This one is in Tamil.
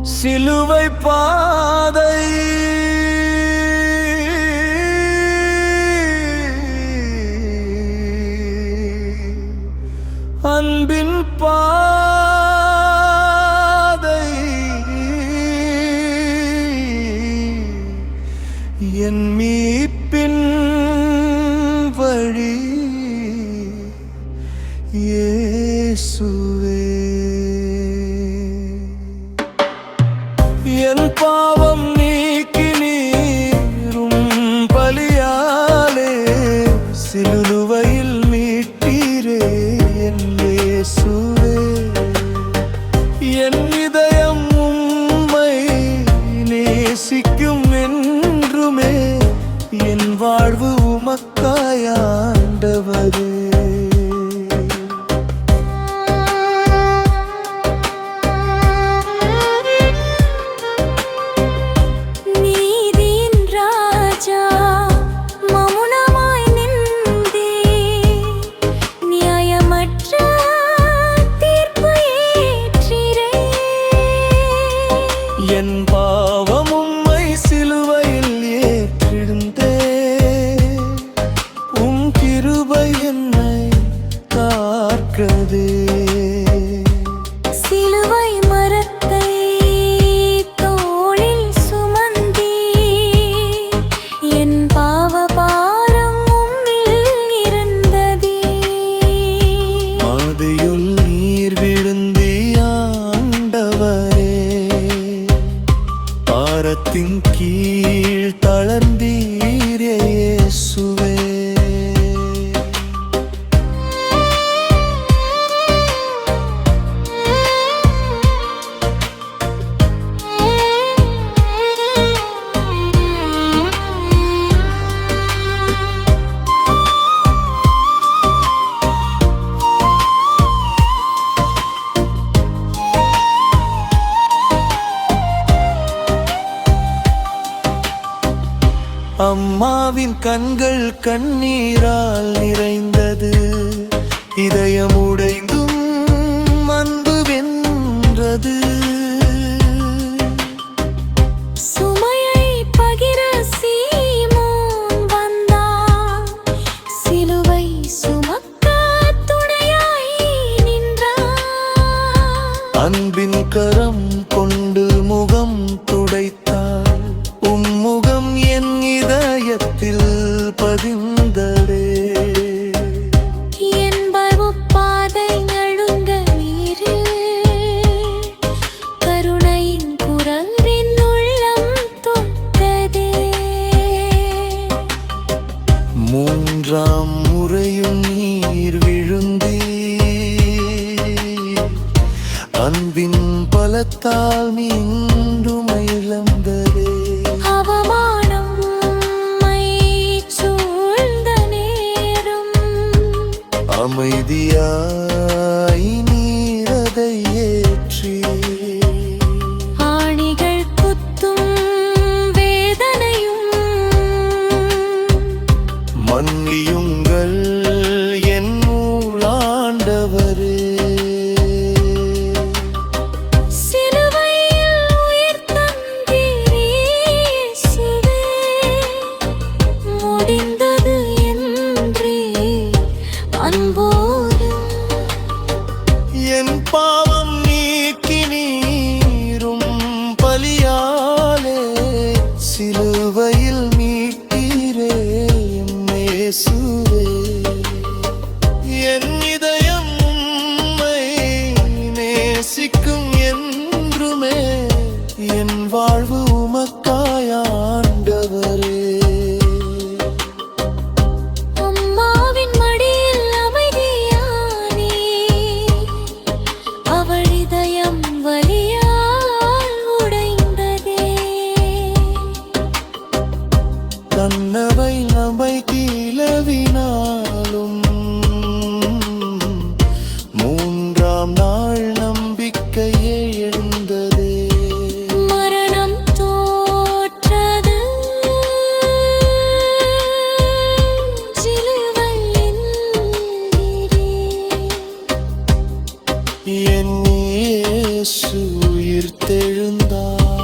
சிலுவை பாதை அன்பின் பாதை என் மீட்பின் வழி இயேசுவே. என் பாவம் நீக்கி நீரும் பலியாலே சிலுவையில் மீட்டீரே என் இயேசுவே. என் இதயம் உம்மை நேசிக்கும் என்றுமே, என் வாழ்வு உமக்காய் ஆண்டவரே. என் பாவம் உம்மை சிலுவையில் ஏற்றிடுந்தே, உம் கிருபை என்னை காக்கிறதே. சிலுவை மரத்தை தோளில் சுமந்தீ, என் பாவ பாரம் உம்மில் இருந்ததே. ஆதியுள் நீர் விழுந்தீ ஆண்டவரே, பாரத்தின் கீழ் தளர்ந்தீரே இயேசுவே. அம்மாவின் கண்கள் கண்ணீரால் நிறைந்தது, இதயம் உடைந்தும் அன்பு வென்றது. சுமையை பகிர சீமோன் வந்தான், சிலுவை சுமக்க துணையாய் நின்றான். அன்பின் கரம் கொண்டு முகம் துடைத்தாள், உம்முகம் என் இதயத்தில் பதிந்ததே. என் வாழ்வு பாதை நழுங்க நீரில், கருணையின் குரல் என் உள்ளம் தொட்டதே. மூன்றாம் முறையும் நீர் விழுந்தே, அன்பின் பலத்தால் மீண்டும் இழந்ததே. அவமானம் உம்மை சூழ்ந்த நேரம், அமைதியாய் நீரதை ஏற்றி, ஆணிகள் குத்தும் வேதனையும் மன்னியுங்கள் என் ஆண்டவரே. சிலுவையில் உயிர் தந்தீரே இயேசுவே. முடிந்தது என்றே அன்போடு என் பாவம் நீக்கி நீரும் பலியாலே சிலுவையில் மீட்டீரே என் இயேசுவே. என் இதயம் உம்மை நேசிக்கும் என்றுமே, என் வாழ்வு உமக்காய் ஆண்டவரே. அம்மாவின் மடியில் அமைதியானே, அவள் இதயம் வலியால் உடைந்ததே. தன்னவை நம்பை கீழவினாலும், மூன்றாம் நாள் நம்பிக்கையே எழுந்ததே. மரணம் தந்தாய்.